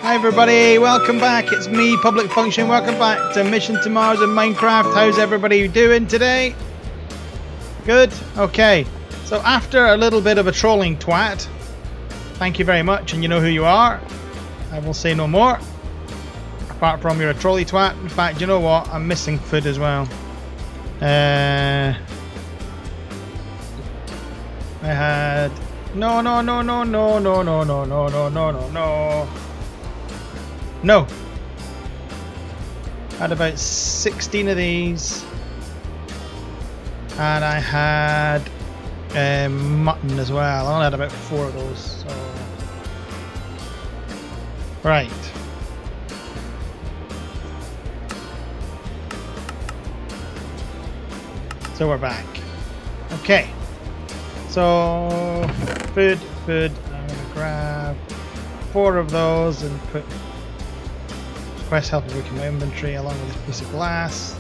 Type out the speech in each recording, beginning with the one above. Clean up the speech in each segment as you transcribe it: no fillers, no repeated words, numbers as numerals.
Hi everybody, welcome back. It's me, Public Function. Welcome back to Mission to Mars in Minecraft. How's everybody doing today? Good? Okay. So after a little bit of a trolling twat, thank you very much, and you know who you are. I will say no more. Apart from you're a trolly twat. In fact, you know what? I'm missing food as well. I had... No. I had about 16 of these. And I had mutton as well. I only had about 4 of those. So. Right. So we're back. Okay. So food. I'm gonna grab 4 of those and put quest helper book in my inventory along with this piece of glass.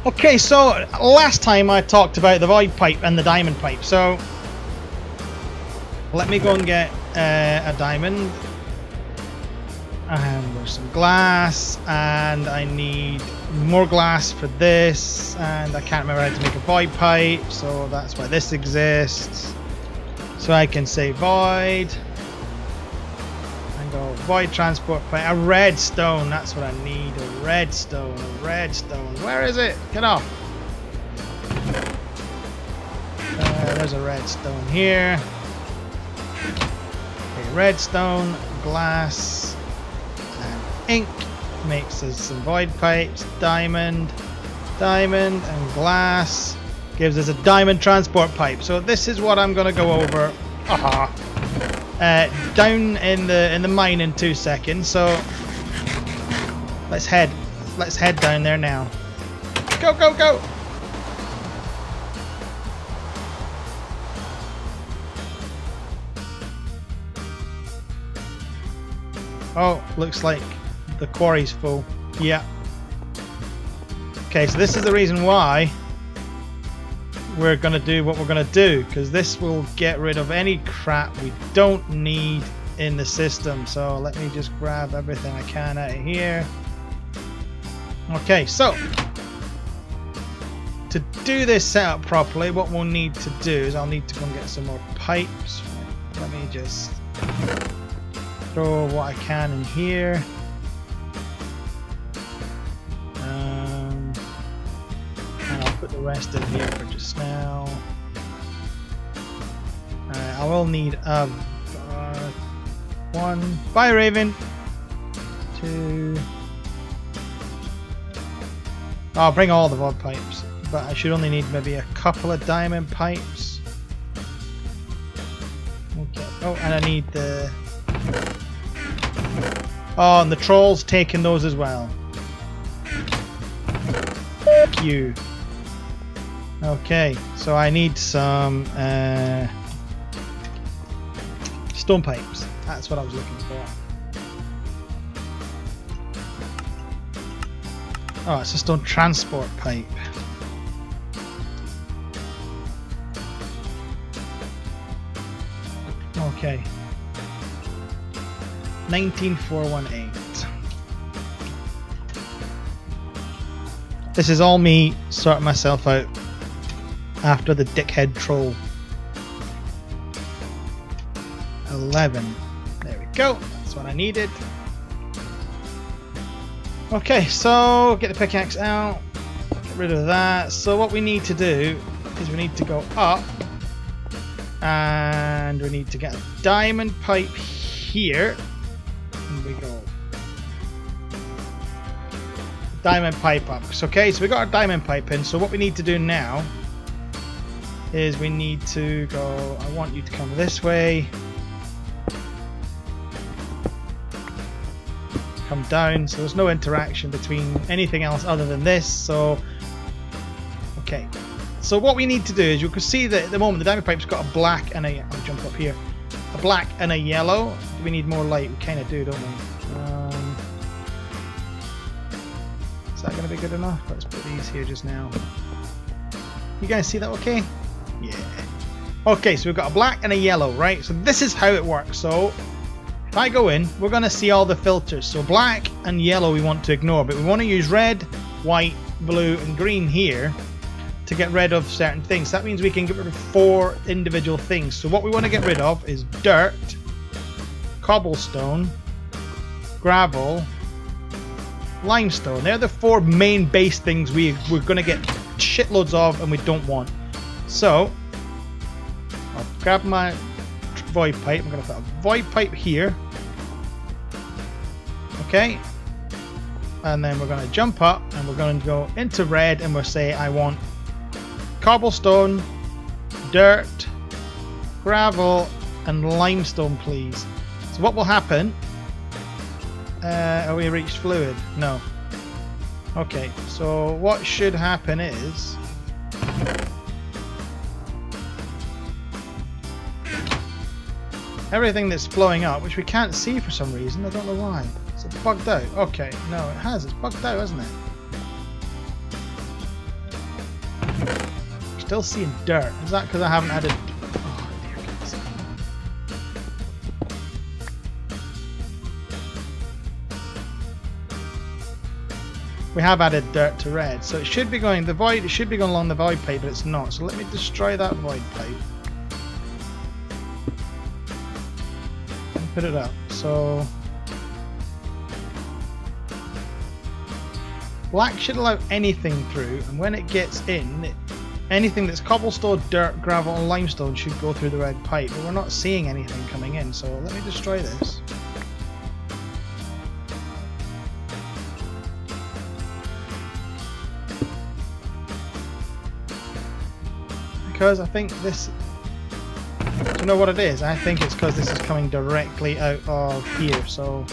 Okay, so last time I talked about the void pipe and the diamond pipe. So let me go and get a diamond. And there's some glass, and I need more glass for this, and I can't remember how to make a void pipe, so that's why this exists. So I can say void and go void transport pipe. A redstone, that's what I need. A redstone. Where is it? Get off. There's a redstone here. Okay, redstone, glass, ink makes us some void pipes. Diamond and glass gives us a diamond transport pipe. So this is what I'm going to go over down in the mine in 2 seconds. So let's head down there now. Go. Oh, looks like the quarry's full. Yeah. Okay, so this is the reason why we're going to do what we're going to do, because this will get rid of any crap we don't need in the system. So let me just grab everything I can out of here. Okay, so to do this setup properly, what we'll need to do is I'll need to go and get some more pipes. Let me just throw what I can in here. And I'll put the rest in here for just now. I will need one. Bye, Raven. 2. I'll bring all the void pipes, but I should only need maybe a couple of diamond pipes. Okay. Oh, and I need the... Oh, and the troll's taking those as well. Thank you. Okay, so I need some stone pipes. That's what I was looking for. Oh, it's a stone transport pipe. Okay. 19418. This is all me sorting myself out after the dickhead troll. 11. There we go. That's what I needed. Okay, so get the pickaxe out. Get rid of that. So what we need to do is we need to go up. And we need to get a diamond pipe here. And we go diamond pipe up. Okay, so we got our diamond pipe in. So what we need to do now is we need to go, I want you to come this way, come down, so there's no interaction between anything else other than this. So okay, so what we need to do is, you can see that at the moment the diamond pipe's got a black and a, I'll jump up here, a black and a yellow. We need more light. We kind of do, don't we? Is that going to be good enough? Let's put these here just now. You guys see that okay? Yeah. Okay, so we've got a black and a yellow, right? So this is how it works. So if I go in, we're going to see all the filters. So black and yellow we want to ignore, but we want to use red, white, blue and green here to get rid of certain things. That means we can get rid of 4 individual things. So what we want to get rid of is dirt, cobblestone, gravel, limestone. They're the 4 main base things we're going to get shitloads of and we don't want. So I'll grab my void pipe. I'm going to put a void pipe here. Okay. And then we're going to jump up and we're going to go into red and we'll say I want cobblestone, dirt, gravel and limestone please. So what will happen? Have we reached fluid? No. Okay, so what should happen is everything that's flowing up, which we can't see for some reason, I don't know why. Is it bugged out? Okay, no it has, it's bugged out, hasn't it? Still seeing dirt. Is that because I haven't added... Oh dear goodness. We have added dirt to red, so it should be going the void. It should be going along the void pipe, but it's not. So let me destroy that void pipe and put it up. So black should allow anything through, and when it gets in, anything that's cobblestone, dirt, gravel, and limestone should go through the red pipe. But we're not seeing anything coming in. So let me destroy this. Because I think this, do you know what it is? I think it's because this is coming directly out of here, so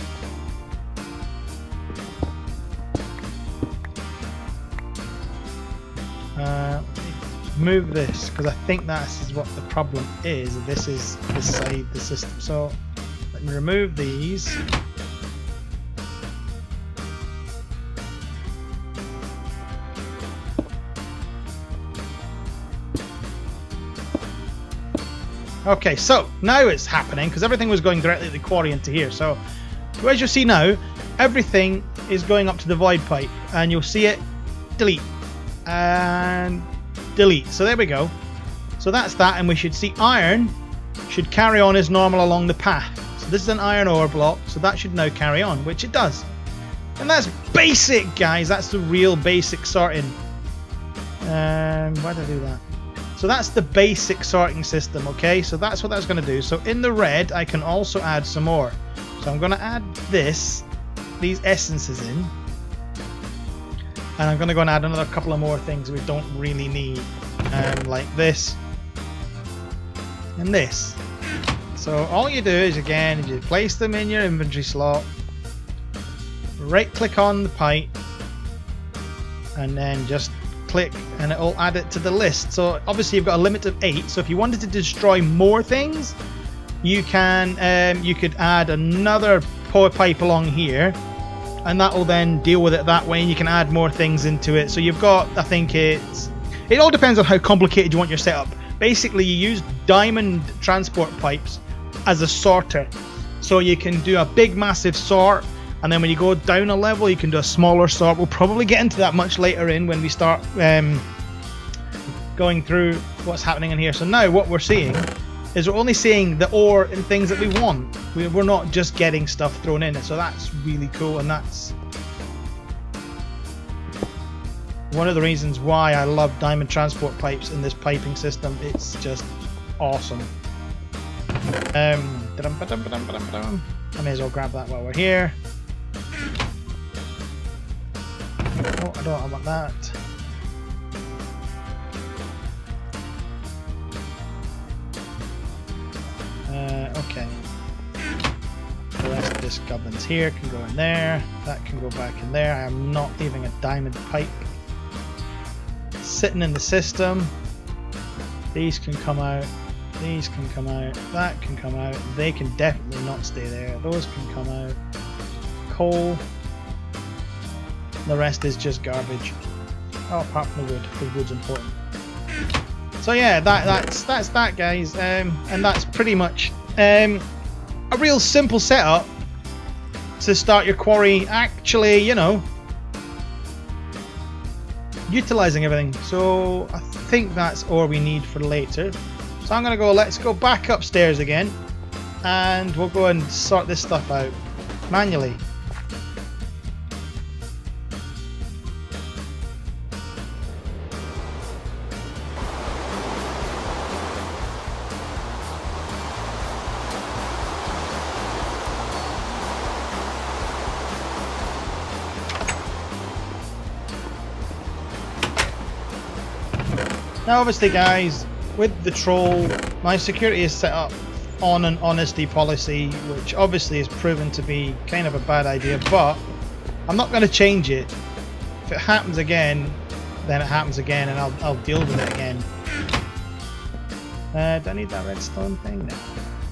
move this, because I think that's is what the problem is. This is this side of the system. So let me remove these. Okay, so now it's happening because everything was going directly to the quarry into here. So as you see now, everything is going up to the void pipe, and you'll see it delete and delete. So there we go. So that's that, and we should see iron should carry on as normal along the path. So this is an iron ore block, so that should now carry on, which it does. And that's basic, guys. That's the real basic sorting. Why did I do that? So that's the basic sorting system, okay? So that's what that's going to do. So in the red, I can also add some more. So I'm going to add these essences in. And I'm going to go and add another couple of more things we don't really need. Like this. And this. So all you do is, again, you place them in your inventory slot. Right click on the pipe. And then just click and it'll add it to the list. So obviously you've got a limit of 8, so if you wanted to destroy more things, you can you could add another pipe along here, and that will then deal with it that way, and you can add more things into it. So you've got, I think it all depends on how complicated you want your setup. Basically you use diamond transport pipes as a sorter, so you can do a big massive sort, and then when you go down a level, you can do a smaller sort. We'll probably get into that much later in when we start going through what's happening in here. So now what we're seeing is we're only seeing the ore and things that we want. We're not just getting stuff thrown in. So that's really cool, and that's one of the reasons why I love diamond transport pipes in this piping system. It's just awesome. I may as well grab that while we're here. Oh, I don't want that. Okay. The rest of this goblin's here can go in there. That can go back in there. I am not leaving a diamond pipe sitting in the system. These can come out. These can come out. That can come out. They can definitely not stay there. Those can come out. Coal. The rest is just garbage. Oh, apart from the wood, because wood's important. So yeah, that's that, guys, and that's pretty much a real simple setup to start your quarry actually, you know, utilizing everything. So I think that's all we need for later. So I'm gonna go, let's go back upstairs again, and we'll go and sort this stuff out manually. Now obviously guys, with the troll, my security is set up on an honesty policy, which obviously has proven to be kind of a bad idea, but I'm not going to change it. If it happens again, then it happens again, and I'll deal with it again. Do I need that redstone thing? No.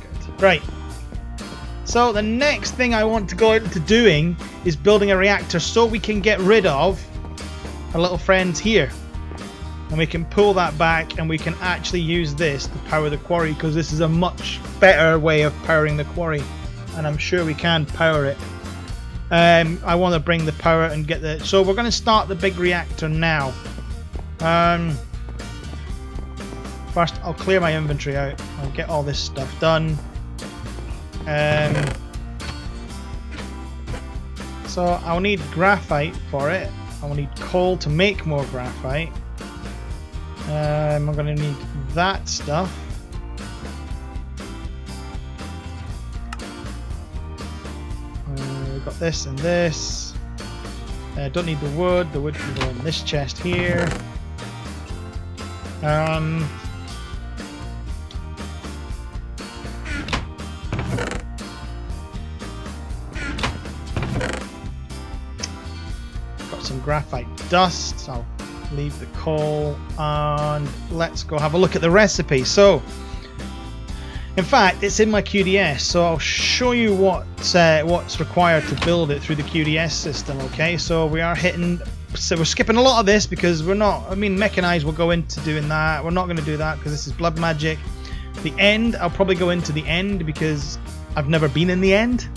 Good. Right. So the next thing I want to go into doing is building a reactor so we can get rid of our little friends here. And we can pull that back and we can actually use this to power the quarry, because this is a much better way of powering the quarry, and I'm sure we can power it. I want to bring the power and get the... So we're going to start the big reactor now. First I'll clear my inventory out. I'll get all this stuff done. So I'll need graphite for it. I will need coal to make more graphite. I'm going to need that stuff. We've got this and this. Don't need the wood. The wood can go in this chest here. Got some graphite dust. So I'll leave the coal, and let's go have a look at the recipe. So in fact it's in my QDS, so I'll show you what's required to build it through the QDS system. Okay, so we're skipping a lot of this because we're not, I mean, mechanized will go into doing that. We're not going to do that because this is blood magic. The end, I'll probably go into the end because I've never been in the end.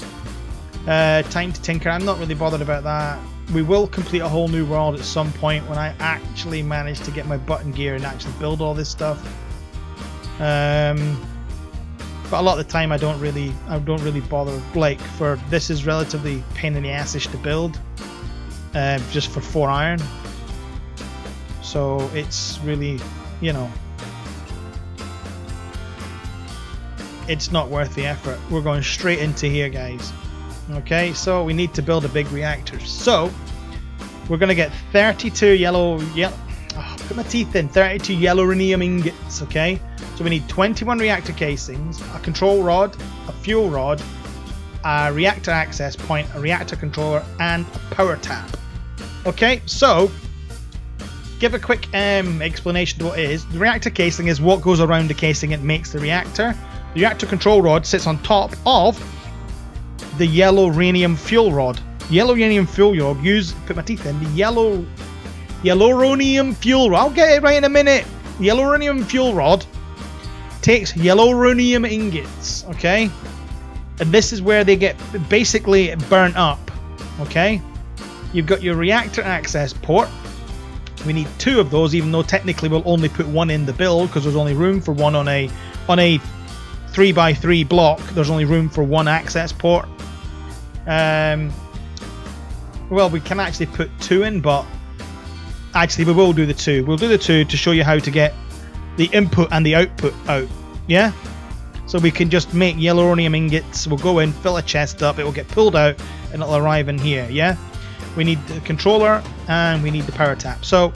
Time to tinker, I'm not really bothered about that. We will complete a whole new world at some point when I actually manage to get my button gear and actually build all this stuff. But a lot of the time I don't really bother. Like, for this is relatively pain in the assish to build, just for 4 iron. So it's really, you know, it's not worth the effort. We're going straight into here, guys. Okay, so we need to build a big reactor. So we're going to get 32 put my teeth in, 32 yellow rhenium ingots. Okay, so we need 21 reactor casings, a control rod, a fuel rod, a reactor access point, a reactor controller, and a power tap. Okay, so give a quick explanation to what it is. The reactor casing is what goes around the casing and makes the reactor. The reactor control rod sits on top of the yellow rhenium fuel rod. Yellow rhenium fuel rod, put my teeth in, the yellow rhenium fuel rod, I'll get it right in a minute. Yellow rhenium fuel rod takes yellow rhenium ingots, okay? And this is where they get basically burnt up, okay? You've got your reactor access port. We need 2 of those, even though technically we'll only put 1 in the build because there's only room for 1 on a 3x3 block. There's only room for 1 access port. Well, we can actually put 2 in, but actually we will do the 2. We'll do the 2 to show you how to get the input and the output out. Yeah? So we can just make yellow rhenium ingots. We'll go in, fill a chest up, it will get pulled out, and it'll arrive in here. Yeah? We need the controller and we need the power tap. So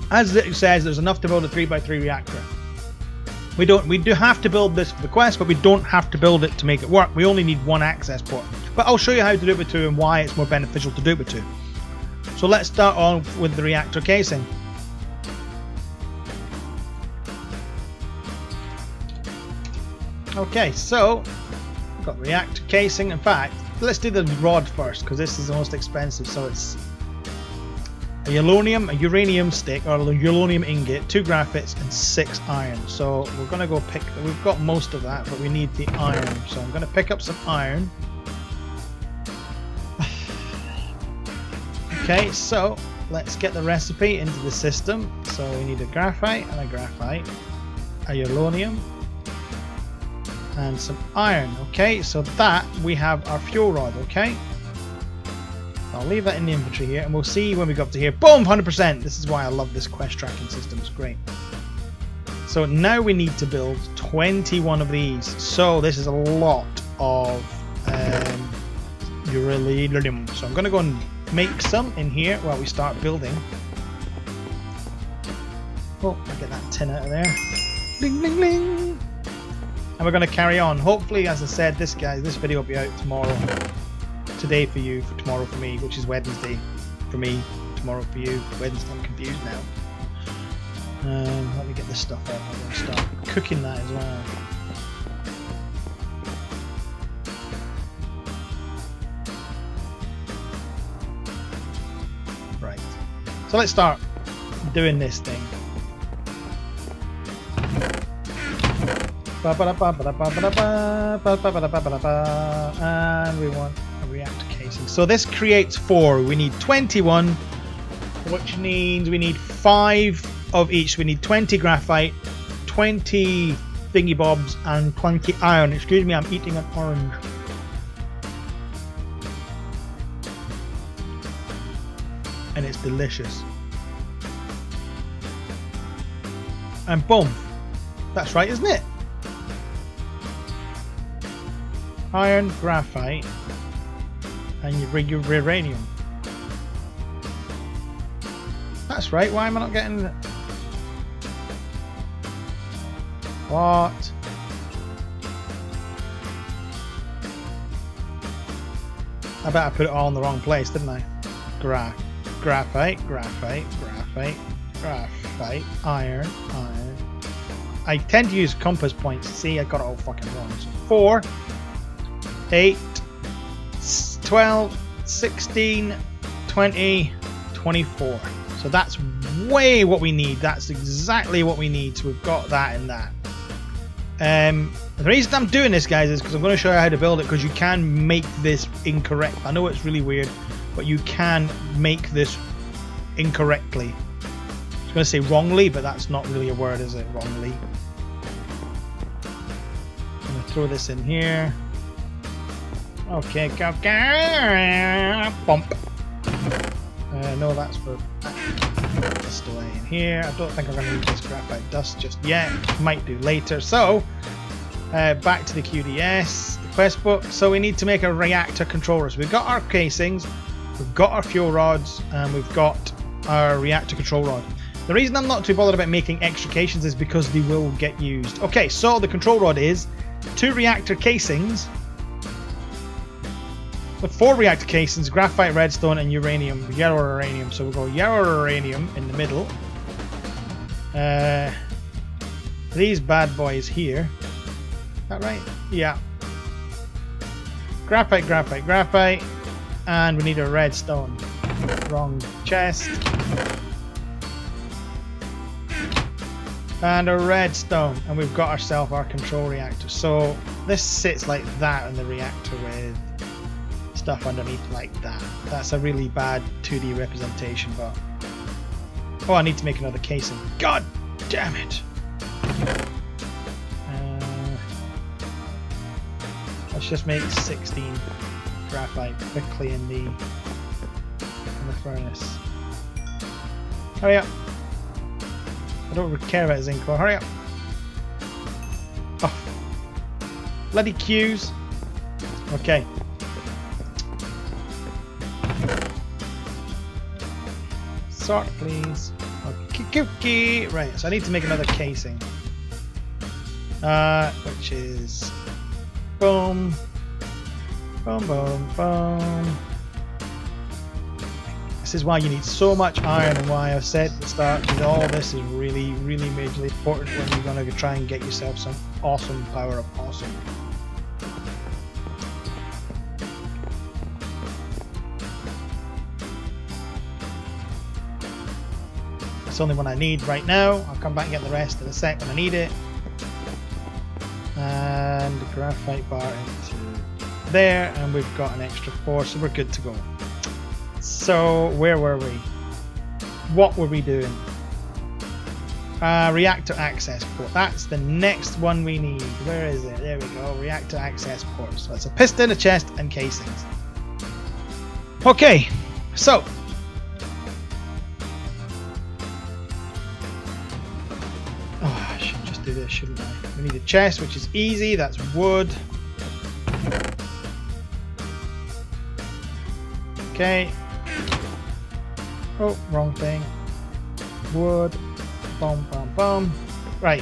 as it says, there's enough to build a 3x3 reactor. We do have to build this for the quest, but we don't have to build it to make it work. We only need 1 access port. But I'll show you how to do it with 2 and why it's more beneficial to do it with 2. So let's start on with the reactor casing. Okay, so we've got reactor casing. In fact, let's do the rod first because this is the most expensive. So it's a uranium stick, or a uranium ingot, 2 graphite, and 6 iron. So we're going to go pick, we've got most of that, but we need the iron. So I'm going to pick up some iron. Okay, so let's get the recipe into the system. So we need a graphite and a graphite, a uranium, and some iron. Okay, so that we have our fuel rod. Okay, I'll leave that in the inventory here, and we'll see when we go up to here. Boom, 100%. This is why I love this quest tracking system. It's great. So now we need to build 21 of these. So this is a lot of uranium. So I'm going to go and make some in here while we start building. Oh, I'll get that tin out of there. Bling, bling, bling. And we're going to carry on. Hopefully, as I said, this video will be out tomorrow. Today for you, for tomorrow for me, which is Wednesday for me, tomorrow for you. Wednesday, I'm confused now. Let me get this stuff out. I'm going to start cooking that as well. Right. So let's start doing this thing. And we want a reactor casing. So this creates 4. We need 21, which means we need 5 of each. We need 20 graphite, 20 thingy bobs, and 20 iron. Excuse me, I'm eating an orange. And it's delicious. And boom. That's right, isn't it? Iron, graphite, and your uranium. That's right. Why am I not getting it? What? I bet I put it all in the wrong place, didn't I? Graphite, iron. I tend to use compass points. See, I got it all fucking wrong. So 4, 8, 12, 16, 20, 24. So that's way what we need. That's exactly what we need. So we've got that and that. The reason I'm doing this, guys, is because I'm going to show you how to build it, because you can make this incorrect. I know it's really weird, but you can make this incorrectly. I was going to say wrongly, but that's not really a word, is it? Wrongly. I'm going to throw this in here. Okay, go. Bump. No, that's for dust away in here. I don't think I'm going to use this graphite dust just yet. Might do later. So, back to the QDS, the quest book. So we need to make a reactor controller. So we've got our casings, we've got our fuel rods, and we've got our reactor control rod. The reason I'm not too bothered about making extra casings is because they will get used. Okay, so the control rod is 2 reactor casings. With 4 reactor casings, graphite, redstone, and uranium, yellow uranium. So we'll go yellow uranium in the middle. These bad boys here. Is that right? Yeah. Graphite, graphite, graphite. And we need a redstone. Wrong chest. And a redstone. And we've got ourselves our control reactor. So this sits like that in the reactor with stuff underneath like that. That's a really bad 2D representation, but oh, I need to make another casing. God damn it! Let's just make 16 graphite quickly in the furnace. Hurry up! I don't care about zinc ore. Hurry up! Oh, bloody queues! Okay. Sort, please. Okay. Right, so I need to make another casing. Which is boom, boom, boom, boom. This is why you need so much iron, and why I've said at the start that all this is really, really majorly important when you're going to try and get yourself some awesome power of awesome. the only one I need right now. I'll come back and get the rest in a sec when I need it. And the graphite bar into there, and we've got an extra 4, so we're good to go. So where were we? What were we doing? Reactor access port. That's the next one we need. Where is it? There we go. Reactor access port. So it's a piston, a chest, and casings. Okay, so I should just do this, shouldn't I? We need a chest, which is easy. That's wood. Okay. Oh, wrong thing. Wood. Boom, boom, boom. Right.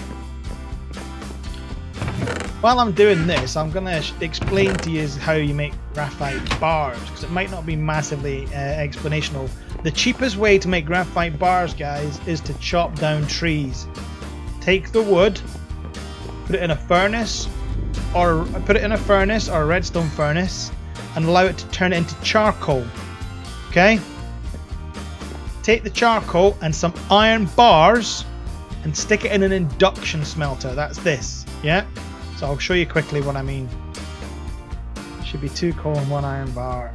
While I'm doing this, I'm going to explain to you how you make graphite bars, because it might not be massively explanational. The cheapest way to make graphite bars, guys, is to chop down trees. Take the wood, put it in a furnace, or a redstone furnace, and allow it to turn it into charcoal. Okay? Take the charcoal and some iron bars and stick it in an induction smelter. That's this, yeah? So I'll show you quickly what I mean. It should be 2 coal and 1 iron bar.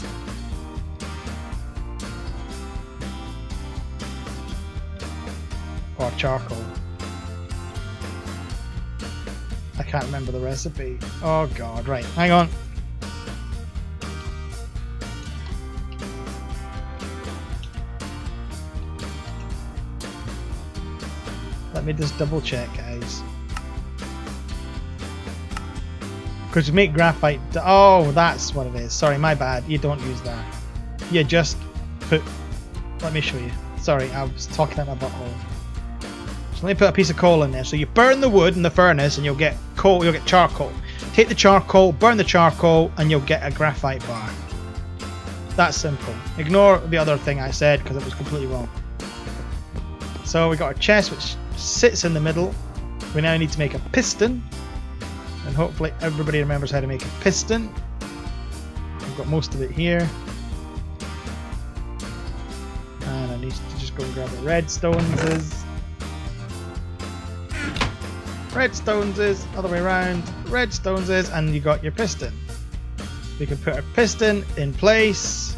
Or charcoal. I can't remember the recipe. Oh god, right, hang on. Let me just double check, guys. Because you make graphite. Oh, that's what it is. Sorry, my bad. You don't use that. You just put. Let me show you. Sorry, I was talking about my butthole. So let me put a piece of coal in there. So you burn the wood in the furnace, and you'll get coal. You'll get charcoal. Take the charcoal, burn the charcoal, and you'll get a graphite bar. That's simple. Ignore the other thing I said because it was completely wrong. So we got our chest, which sits in the middle. We now need to make a piston, and hopefully everybody remembers how to make a piston. I've got most of it here, and I need to just go and grab the redstones. Other way around, redstones, and you got your piston. We can put our piston in place,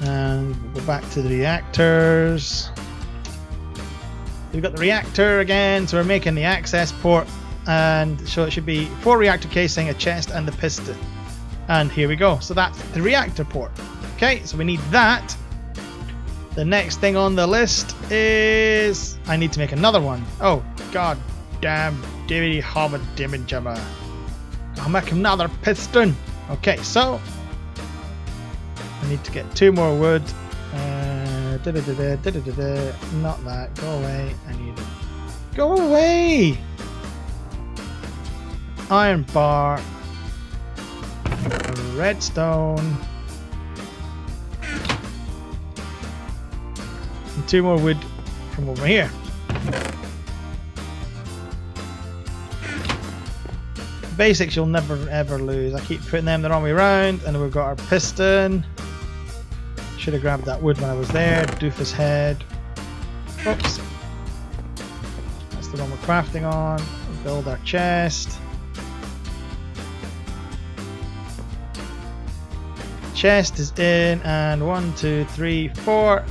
and we'll go back to the reactors. We've got the reactor again, so we're making the access port, and so it should be 4 reactor casing, a chest, and the piston. And here we go. So that's the reactor port. Okay, so we need that. The next thing on the list is I need to make another one. Oh god damn dibbity hobbit dimmin jabba. I'll make another piston. Okay, so I need to get 2 more wood. Not that. Go away. I need it. Go away! Iron bar. Redstone. And 2 more wood from over here. Basics you'll never ever lose. I keep putting them the wrong way around, and we've got our piston. Should have grabbed that wood when I was there. Doofus head. Oops. That's the one we're crafting on. We'll build our chest. Chest is in, and 1, 2, 3, 4.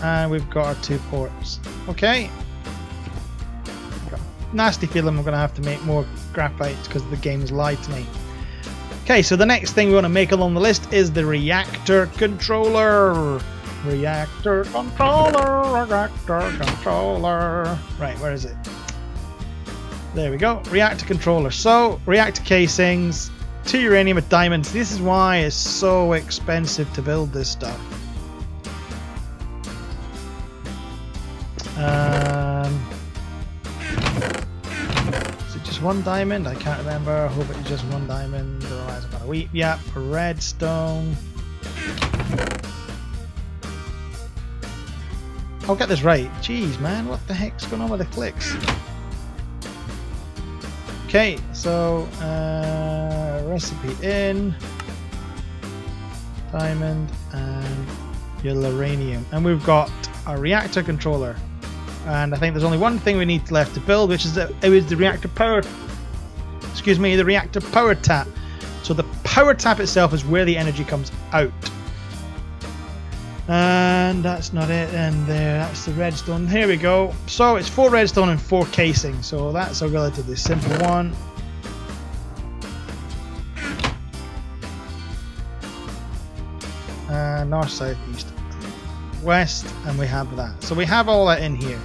And we've got our 2 ports. Okay. Got a nasty feeling we're going to have to make more graphite because the game's lied to me. Okay, so the next thing we want to make along the list is the reactor controller. Reactor controller. Right, where is it? There we go. Reactor controller. So, reactor casings, 2 uranium with diamonds. This is why it's so expensive to build this stuff. Is it just 1 diamond? I can't remember. I hope it's just 1 diamond. Otherwise I'm gonna weep. Yep, redstone. I'll get this right. Jeez, man, what the heck's going on with the clicks? Okay, so recipe in, diamond, and uranium, and we've got our reactor controller. And I think there's only one thing we need left to build, which is the reactor power. Excuse me, the reactor power tap. So the power tap itself is where the energy comes out. And that's not it. And there, that's the redstone. Here we go. So it's 4 redstone and 4 casing. So that's a relatively simple one. North, south, east, west, and we have that. So we have all that in here.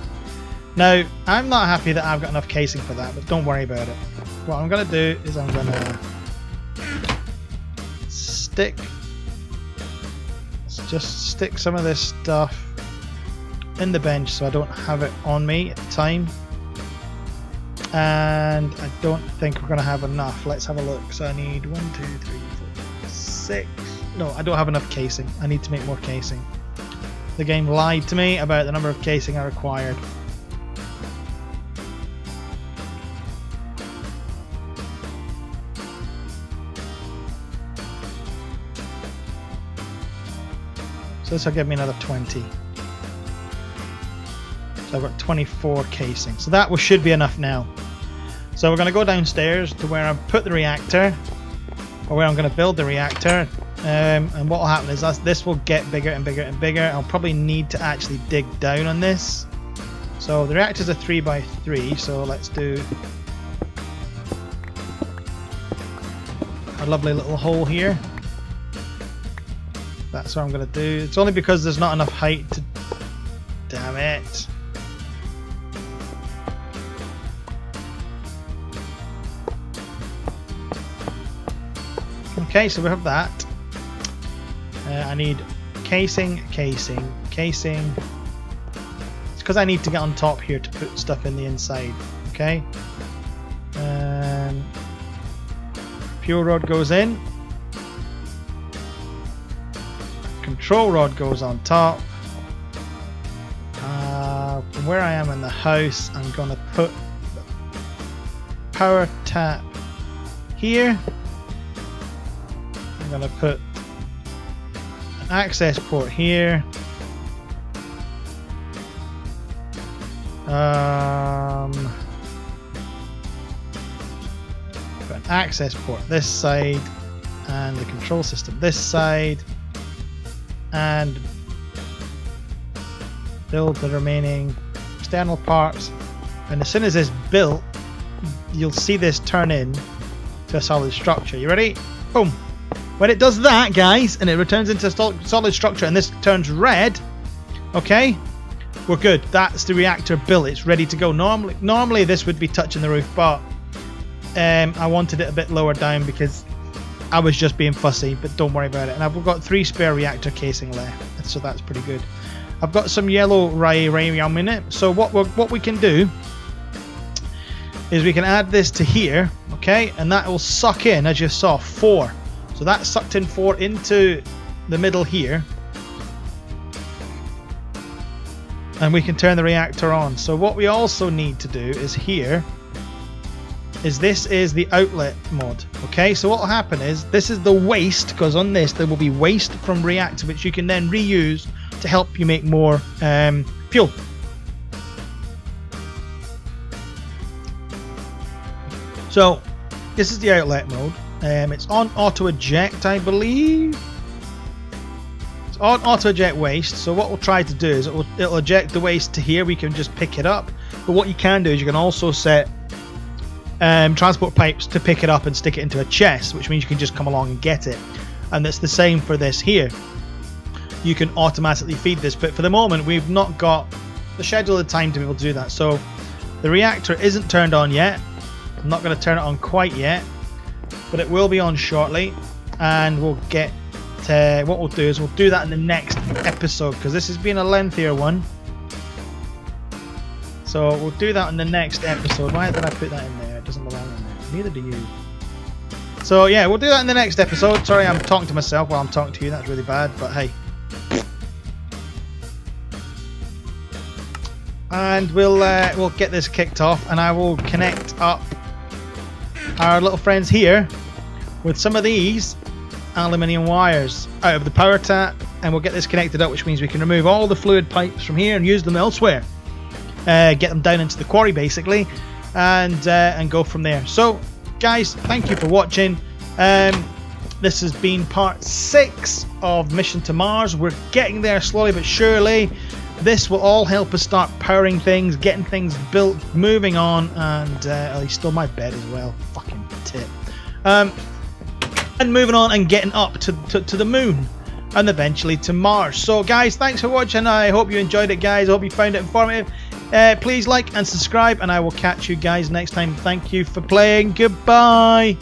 Now, I'm not happy that I've got enough casing for that, but don't worry about it. What I'm going to do is I'm going to just stick some of this stuff in the bench so I don't have it on me at the time. And I don't think we're going to have enough. Let's have a look. So I need 1, 2, 3, 4, 6. No, I don't have enough casing. I need to make more casing. The game lied to me about the number of casing I required. So this will give me another 20. So I've got 24 casing. So that should be enough now. So we're going to go downstairs to where I put the reactor, or where I'm going to build the reactor. And what will happen is this will get bigger and bigger and bigger. I'll probably need to actually dig down on this. So the reactor's a 3x3, so let's do a lovely little hole here. That's what I'm going to do. It's only because there's not enough height to... Damn it. Okay, so we have that. I need casing. It's because I need to get on top here to put stuff in the inside. Okay. Fuel rod goes in. Control rod goes on top. From where I am in the house, I'm going to put the power tap here. I'm going to put an access port here. Put an access port this side, and the control system this side, and build the remaining external parts. And as soon as it's built, you'll see this turn in to a solid structure. You ready? Boom. When it does that, guys, and it returns into a solid structure, and this turns red, okay, we're good. That's the reactor built. It's ready to go. Normally this would be touching the roof, but I wanted it a bit lower down because I was just being fussy, but don't worry about it. And I've got 3 spare reactor casing left, so that's pretty good. I've got some yellow radium in it, so what we can do is we can add this to here, okay, and that will suck in, as you saw, 4. So that sucked in 4 into the middle here, and we can turn the reactor on. So what we also need to do is here is this is the outlet mod. Okay, so what will happen is this is the waste, because on this there will be waste from reactor which you can then reuse to help you make more fuel. So this is the outlet mode. It's on auto eject, I believe. It's on auto eject waste. So what we'll try to do is it'll eject the waste to here. We can just pick it up. But what you can do is you can also set transport pipes to pick it up and stick it into a chest, which means you can just come along and get it. And that's the same for this here. You can automatically feed this, but for the moment we've not got the schedule of time to be able to do that. So the reactor isn't turned on yet. I'm not going to turn it on quite yet, but it will be on shortly, and we'll get what we'll do is we'll do that in the next episode, because this has been a lengthier one. So we'll do that in the next episode. Why did I put that in there? It doesn't belong in there. Neither do you. So yeah, we'll do that in the next episode. Sorry, I'm talking to myself while I'm talking to you. That's really bad, but hey. And we'll get this kicked off, and I will connect up our little friends here with some of these aluminium wires out of the power tap and we'll get this connected up, which means we can remove all the fluid pipes from here and use them elsewhere. Get them down into the quarry basically, and go from there. So guys, thank you for watching. This has been part 6 of Mission to Mars. We're getting there slowly but surely. This will all help us start powering things, getting things built, moving on, and he stole my bed as well. Fucking tit. And moving on and getting up to the moon and eventually to Mars. So guys, thanks for watching. I hope you enjoyed it, guys. I hope you found it informative. Please like and subscribe, and I will catch you guys next time. Thank you for playing. Goodbye.